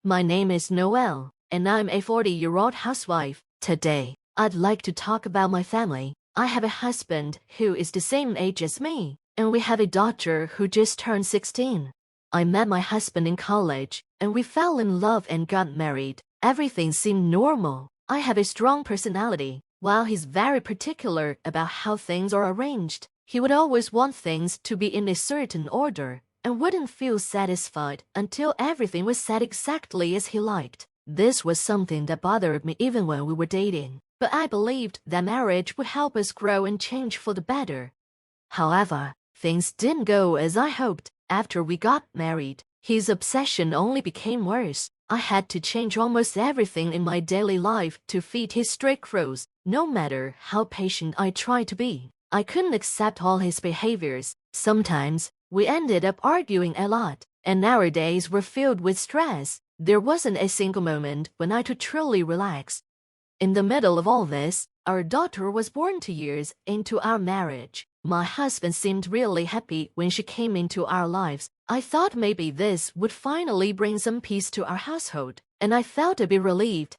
My name is Noelle, and I'm a 40-year-old housewife. Today, I'd like to talk about my family. I have a husband who is the same age as me, and we have a daughter who just turned 16. I met my husband in college, and we fell in love and got married. Everything seemed normal. I have a strong personality. While he's very particular about how things are arranged, he would always want things to be in a certain order and wouldn't feel satisfied until everything was set exactly as he liked. This was something that bothered me even when we were dating, but I believed that marriage would help us grow and change for the better. However, things didn't go as I hoped. After we got married, his obsession only became worse. I had to change almost everything in my daily life to fit his strict rules. No matter how patient I tried to be, I couldn't accept all his behaviors. Sometimes, we ended up arguing a lot, and our days were filled with stress. There wasn't a single moment when I could truly relax. In the middle of all this, our daughter was born 2 years into our marriage. My husband seemed really happy when she came into our lives. I thought maybe this would finally bring some peace to our household, and I felt a bit relieved.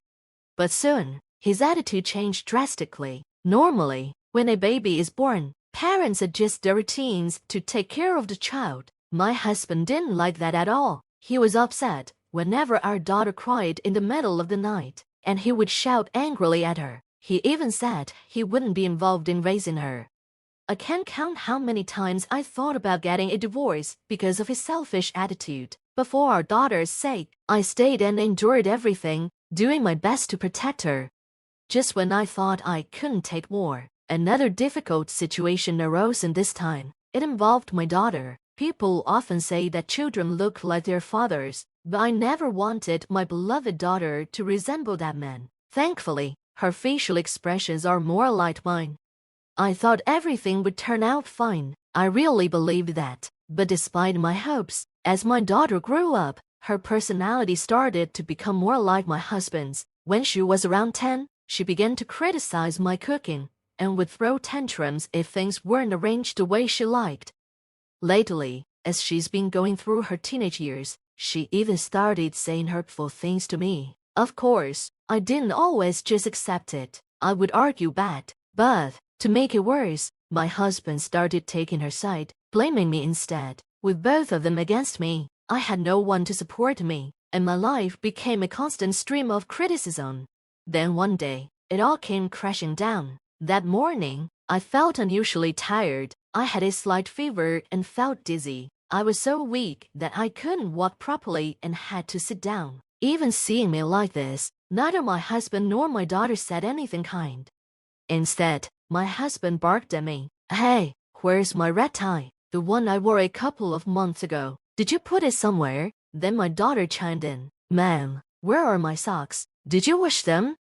But soon, his attitude changed drastically. Normally, when a baby is born, parents adjust their routines to take care of the child. My husband didn't like that at all. He was upset whenever our daughter cried in the middle of the night, and he would shout angrily at her. He even said he wouldn't be involved in raising her. I can't count how many times I thought about getting a divorce because of his selfish attitude. But for our daughter's sake, I stayed and endured everything, doing my best to protect her. Just when I thought I couldn't take more, another difficult situation arose, and this time, it involved my daughter. People often say that children look like their fathers, but I never wanted my beloved daughter to resemble that man. Thankfully, her facial expressions are more like mine. I thought everything would turn out fine. I really believed that. But despite my hopes, as my daughter grew up, her personality started to become more like my husband's. When she was around 10, she began to criticize my cooking and would throw tantrums if things weren't arranged the way she liked. Lately, as she's been going through her teenage years, she even started saying hurtful things to me. Of course, I didn't always just accept it. I would argue back, but to make it worse, my husband started taking her side, blaming me instead. With both of them against me, I had no one to support me, and my life became a constant stream of criticism. Then one day, it all came crashing down. That morning, I felt unusually tired. I had a slight fever and felt dizzy. I was so weak that I couldn't walk properly and had to sit down. Even seeing me like this, neither my husband nor my daughter said anything kind. Instead, my husband barked at me. "Hey, where's my red tie? The one I wore a couple of months ago. Did you put it somewhere?" Then my daughter chimed in. "Ma'am, where are my socks? Did you wash them?"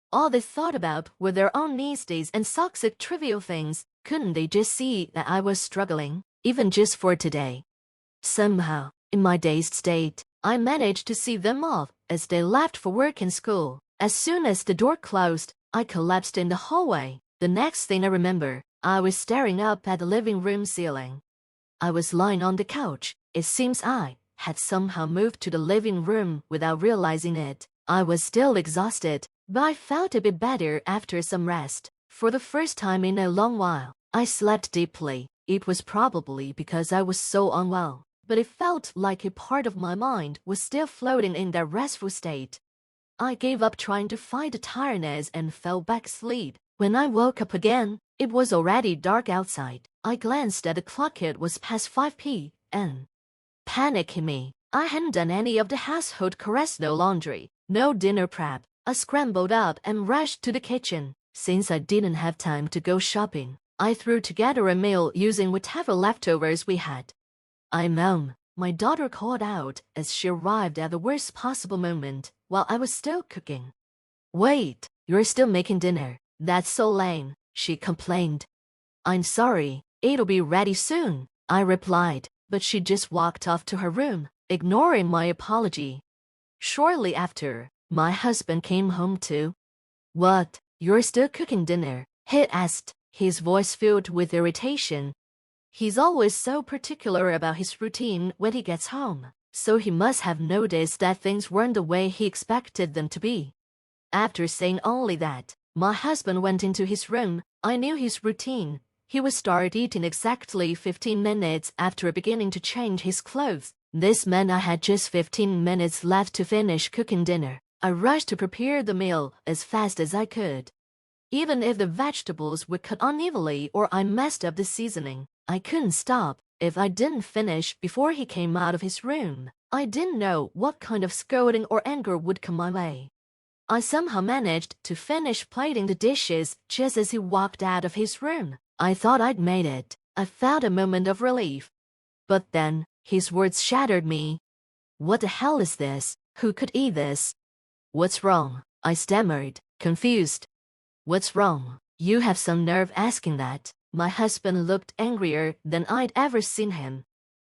All they thought about were their own needs days and toxic trivial things. Couldn't they just see that I was struggling, even just for today? Somehow, in my dazed state, I managed to see them off as they left for work and school. As soon as the door closed, I collapsed in the hallway. The next thing I remember, I was staring up at the living room ceiling. I was lying on the couch. It seems I had somehow moved to the living room without realizing it. I was still exhausted, but I felt a bit better after some rest. For the first time in a long while, I slept deeply. It was probably because I was so unwell, but it felt like a part of my mind was still floating in that restful state. I gave up trying to fight the tiredness and fell back asleep. When I woke up again, it was already dark outside. I glanced at the clock. It was past 5 p.m. Panic hit me. I hadn't done any of the household chores, no laundry, no dinner prep. I scrambled up and rushed to the kitchen. Since I didn't have time to go shopping, I threw together a meal using whatever leftovers we had. "Mom," my daughter called out as she arrived at the worst possible moment while I was still cooking. "Wait, you're still making dinner? That's so lame," she complained. "I'm sorry, it'll be ready soon," I replied, but she just walked off to her room, ignoring my apology. Shortly after, my husband came home too. "What, you're still cooking dinner?" he asked, his voice filled with irritation. He's always so particular about his routine when he gets home. so he must have noticed that things weren't the way he expected them to be. After saying only that, my husband went into his room. I knew his routine. He would start eating exactly 15 minutes after beginning to change his clothes. This meant I had just 15 minutes left to finish cooking dinner. I rushed to prepare the meal as fast as I could. Even if the vegetables were cut unevenly or I messed up the seasoning, I couldn't stop. If I didn't finish before he came out of his room, I didn't know what kind of scolding or anger would come my way. I somehow managed to finish plating the dishes just as he walked out of his room. I thought I'd made it. I felt a moment of relief. But then, his words shattered me. "What the hell is this? Who could eat this?" "What's wrong?" I stammered, confused. "What's wrong? You have some nerve asking that." My husband looked angrier than I'd ever seen him.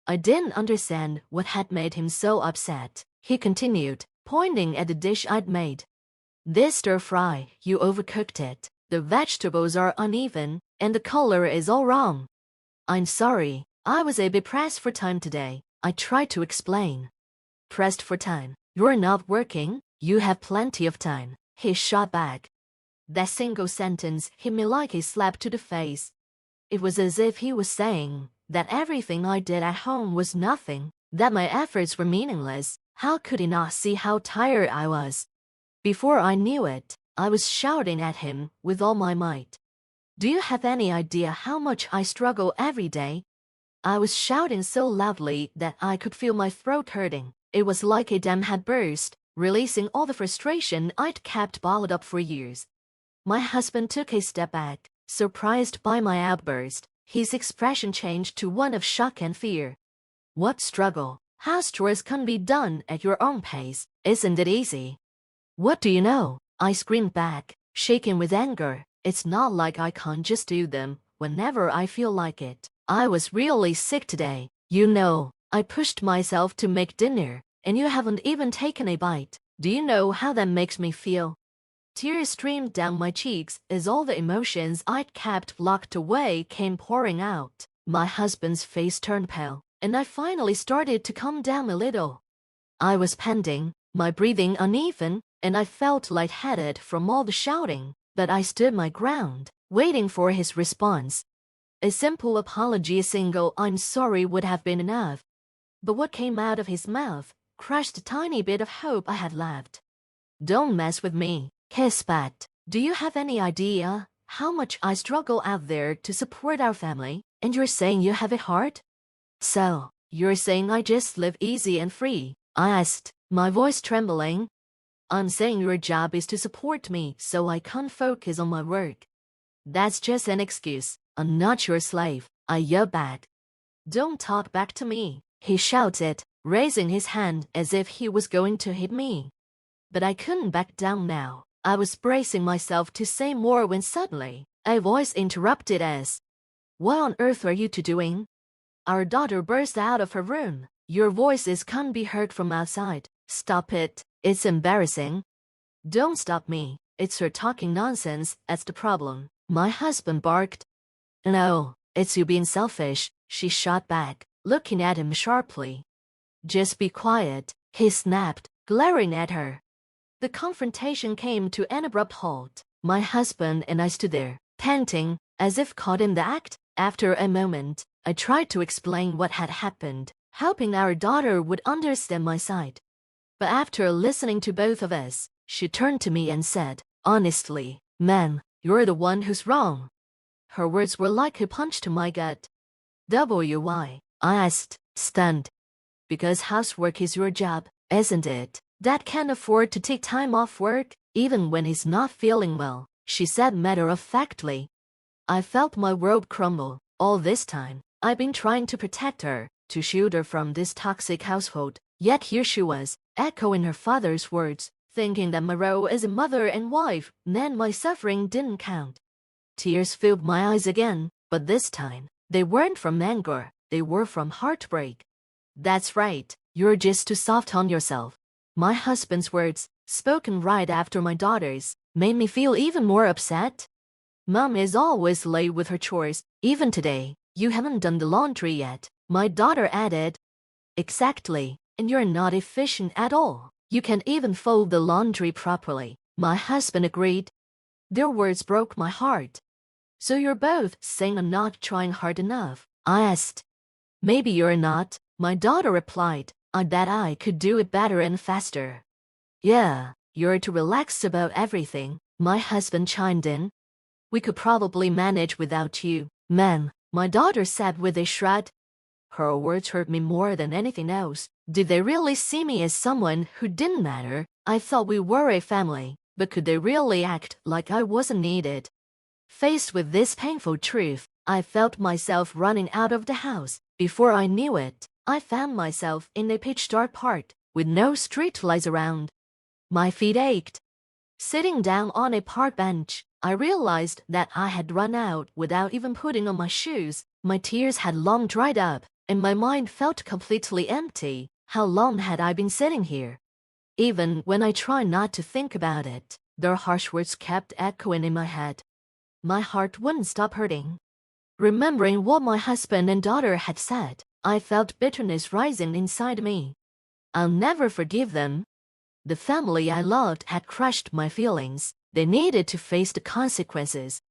I didn't understand what had made him so upset. He continued, pointing at the dish I'd made. "This stir-fry, you overcooked it. The vegetables are uneven, and the color is all wrong." "I'm sorry, I was a bit pressed for time today," I tried to explain. "Pressed for time? You're not working? You have plenty of time," he shot back. That single sentence hit me like a slap to the face. It was as if he was saying that everything I did at home was nothing, that my efforts were meaningless. How could he not see how tired I was? Before I knew it, I was shouting at him with all my might. "Do you have any idea how much I struggle every day?" I was shouting so loudly that I could feel my throat hurting. It was like a dam had burst, releasing all the frustration I'd kept bottled up for years. My husband took a step back, surprised by my outburst. His expression changed to one of shock and fear. "What struggle? House chores can be done at your own pace. Isn't it easy?" "What do you know?" I screamed back, shaking with anger. "It's not like I can't just do them whenever I feel like it. I was really sick today. You know, I pushed myself to make dinner, and you haven't even taken a bite. Do you know how that makes me feel?" Tears streamed down my cheeks as all the emotions I'd kept locked away came pouring out. My husband's face turned pale, and I finally started to calm down a little. I was panting, my breathing uneven, and I felt lightheaded from all the shouting, but I stood my ground, waiting for his response. A simple apology, a single "I'm sorry" would have been enough. But what came out of his mouth crushed the tiny bit of hope I had left. "Don't mess with me," he spat. "Do you have any idea how much I struggle out there to support our family, and you're saying you have it hard?" "So, you're saying I just live easy and free?" I asked, my voice trembling. "I'm saying your job is to support me so I can focus on my work." "That's just an excuse. I'm not your slave," I yelled back. "Don't talk back to me," he shouted, raising his hand as if he was going to hit me. But I couldn't back down now. I was bracing myself to say more when suddenly, a voice interrupted us. "What on earth are you two doing?" Our daughter burst out of her room. "Your voices can't be heard from outside. Stop it. It's embarrassing." "Don't stop me. It's her talking nonsense that's the problem," my husband barked. "No, it's you being selfish," she shot back, looking at him sharply. "Just be quiet," he snapped, glaring at her. The confrontation came to an abrupt halt. My husband and I stood there, panting, as if caught in the act. After a moment, I tried to explain what had happened, hoping our daughter would understand my side. But after listening to both of us, she turned to me and said, "Honestly, ma'am, you're the one who's wrong." Her words were like a punch to my gut. "Why?" I asked, stunned. "Because housework is your job, isn't it? Dad can't afford to take time off work, even when he's not feeling well," she said matter-of-factly. I felt my world crumble. All this time, I've been trying to protect her, to shield her from this toxic household. Yet here she was, echoing her father's words, thinking that my role as a mother and wife meant my suffering didn't count. Tears filled my eyes again, but this time, they weren't from anger, they were from heartbreak. "That's right, you're just too soft on yourself." My husband's words, spoken right after my daughter's, made me feel even more upset. "Mom is always late with her chores, even today. You haven't done the laundry yet," my daughter added. "Exactly. and you're not efficient at all. You can't even fold the laundry properly." My husband agreed. Their words broke my heart. "So you're both saying I'm not trying hard enough?" I asked. "Maybe you're not," my daughter replied. "I bet I could do it better and faster." "Yeah, you're too relaxed about everything," my husband chimed in. "We could probably manage without you, ma'am," my daughter said with a shrug. Her words hurt me more than anything else. Did they really see me as someone who didn't matter? I thought we were a family, but could they really act like I wasn't needed? Faced with this painful truth, I felt myself running out of the house. Before I knew it, I found myself in a pitch-dark park with no streetlights around. My feet ached. Sitting down on a park bench, I realized that I had run out without even putting on my shoes. My tears had long dried up, and my mind felt completely empty. How long had I been sitting here? Even when I tried not to think about it, their harsh words kept echoing in my head. My heart wouldn't stop hurting. Remembering what my husband and daughter had said, I felt bitterness rising inside me. I'll never forgive them. The family I loved had crushed my feelings. They needed to face the consequences.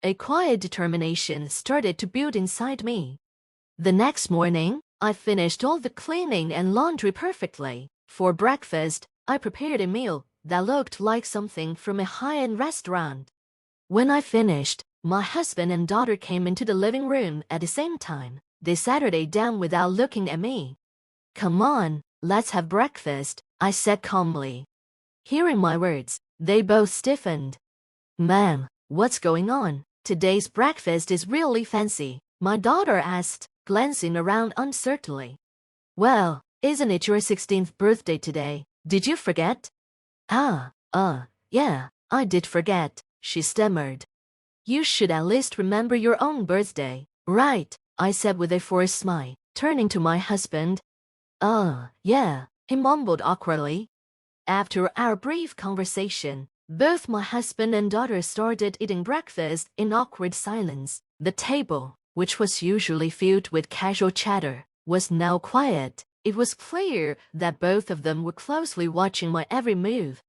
A quiet determination started to build inside me. The next morning, I finished all the cleaning and laundry perfectly. For breakfast, I prepared a meal that looked like something from a high-end restaurant. When I finished, my husband and daughter came into the living room at the same time. They sat down without looking at me. "Come on, let's have breakfast," I said calmly. Hearing my words, they both stiffened. "Ma'am, what's going on? Today's breakfast is really fancy," my daughter asked, glancing around uncertainly. "Well, isn't it your 16th birthday today? Did you forget?" Yeah, I did forget," she stammered. "You should at least remember your own birthday." "Right," I said with a forced smile, turning to my husband. Yeah," he mumbled awkwardly. After our brief conversation, both my husband and daughter started eating breakfast in awkward silence. The table, which was usually filled with casual chatter, was now quiet. It was clear that both of them were closely watching my every move.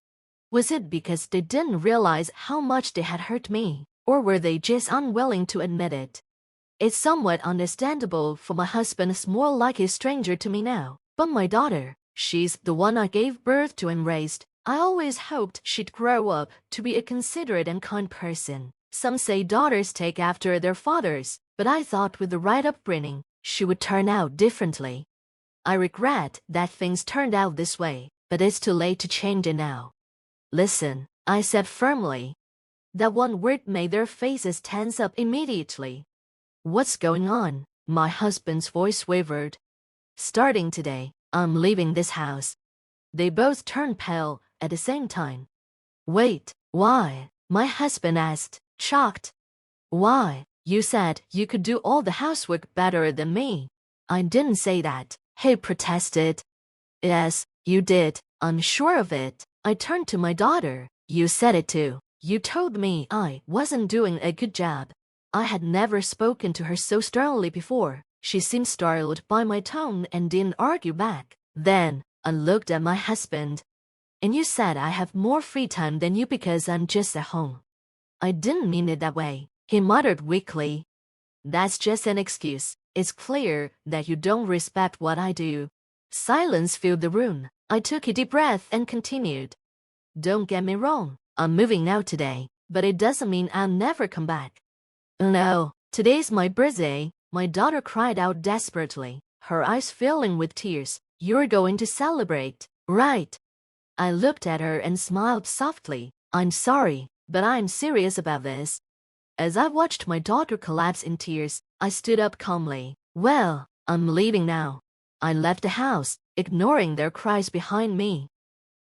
Was it because they didn't realize how much they had hurt me, or were they just unwilling to admit it? It's somewhat understandable, for my husband is more like a stranger to me now. But my daughter, she's the one I gave birth to and raised. I always hoped she'd grow up to be a considerate and kind person. Some say daughters take after their fathers, but I thought with the right upbringing, she would turn out differently. I regret that things turned out this way, but it's too late to change it now. "Listen," I said firmly. That one word made their faces tense up immediately. "What's going on?" My husband's voice wavered. "Starting today, I'm leaving this house." They both turned pale at the same time. "Wait, why?" my husband asked, shocked. "Why? You said you could do all the housework better than me." "I didn't say that," he protested. "Yes, you did. I'm sure of it." I turned to my daughter. "You said it too. You told me I wasn't doing a good job." I had never spoken to her so sternly before. She seemed startled by my tone and didn't argue back. Then, I looked at my husband. "And you said I have more free time than you because I'm just at home." "I didn't mean it that way," he muttered weakly. "That's just an excuse. It's clear that you don't respect what I do." Silence filled the room. I took a deep breath and continued. "Don't get me wrong. I'm moving out today, but it doesn't mean I'll never come back." "No, today's my birthday," my daughter cried out desperately, her eyes filling with tears. "You're going to celebrate, right?" I looked at her and smiled softly. "I'm sorry, but I'm serious about this." As I watched my daughter collapse in tears, I stood up calmly. "Well, I'm leaving now." I left the house, ignoring their cries behind me.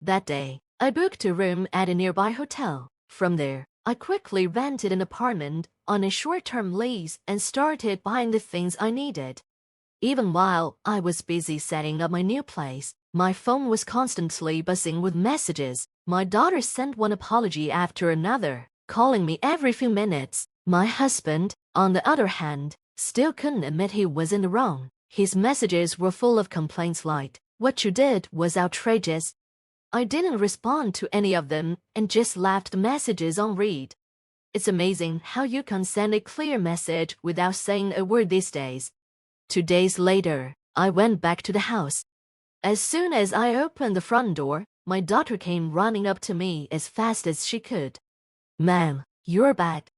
That day, I booked a room at a nearby hotel. From there, I quickly rented an apartment on a short-term lease and started buying the things I needed. Even while I was busy setting up my new place, my phone was constantly buzzing with messages. My daughter sent one apology after another, calling me every few minutes. My husband, on the other hand, still couldn't admit he was in the wrong. His messages were full of complaints like, What you did was outrageous. I didn't respond to any of them and just left the messages on read. It's amazing how you can send a clear message without saying a word these days. 2 days later, I went back to the house. As soon as I opened the front door, my daughter came running up to me as fast as she could. "Ma'am, you're back.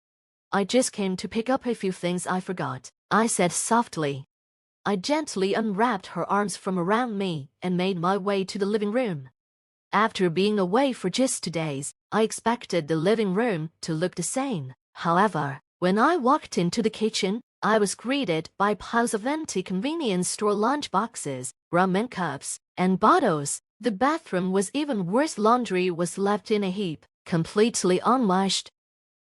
I just came to pick up a few things I forgot," I said softly. I gently unwrapped her arms from around me and made my way to the living room. After being away for just 2 days, I expected the living room to look the same. However, when I walked into the kitchen, I was greeted by piles of empty convenience store lunch boxes, ramen cups, and bottles. The bathroom was even worse. Laundry was left in a heap, completely unwashed.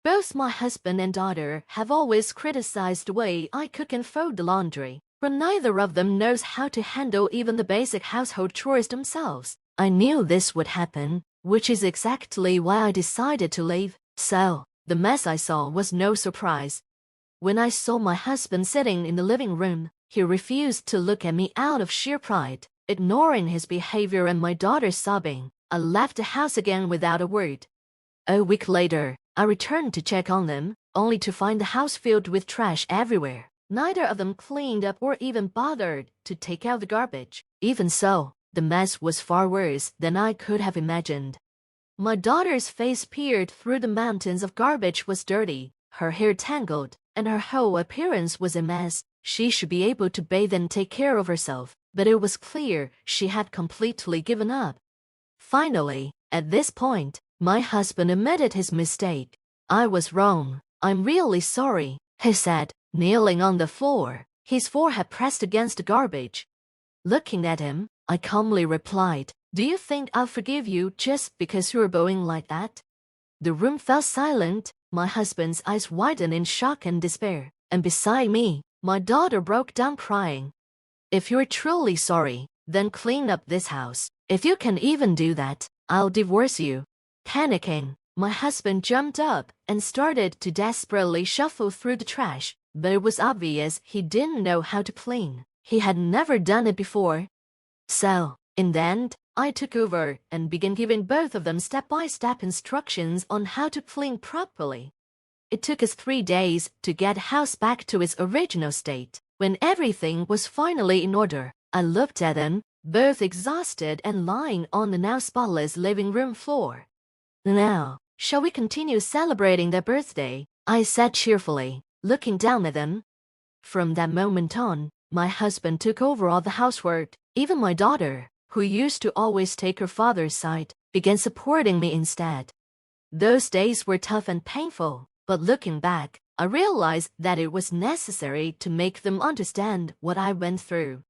Both my husband and daughter have always criticized the way I cook and fold the laundry, but neither of them knows how to handle even the basic household chores themselves. I knew this would happen, which is exactly why I decided to leave. So, the mess I saw was no surprise. When I saw my husband sitting in the living room, he refused to look at me out of sheer pride. Ignoring his behavior and my daughter sobbing, I left the house again without a word. A week later, I returned to check on them, only to find the house filled with trash everywhere. Neither of them cleaned up or even bothered to take out the garbage. Even so, the mess was far worse than I could have imagined. My daughter's face peered through the mountains of garbage was dirty, her hair tangled, and her whole appearance was a mess. She should be able to bathe and take care of herself, but it was clear she had completely given up. Finally, at this point, my husband admitted his mistake. "I was wrong. I'm really sorry," he said, kneeling on the floor, his forehead pressed against the garbage. Looking at him, I calmly replied, "Do you think I'll forgive you just because you're bowing like that?" The room fell silent, my husband's eyes widened in shock and despair, and beside me, my daughter broke down crying. "If you're truly sorry, then clean up this house. If you can even do that, I'll divorce you." Panicking, my husband jumped up and started to desperately shuffle through the trash, but it was obvious he didn't know how to clean. He had never done it before. So, in the end, I took over and began giving both of them step-by-step instructions on how to clean properly. It took us 3 days to get the house back to its original state. When everything was finally in order, I looked at them, both exhausted and lying on the now spotless living room floor. "Now, shall we continue celebrating their birthday?" I said cheerfully, looking down at them. From that moment on, my husband took over all the housework. Even my daughter, who used to always take her father's side, began supporting me instead. Those days were tough and painful, but looking back, I realized that it was necessary to make them understand what I went through.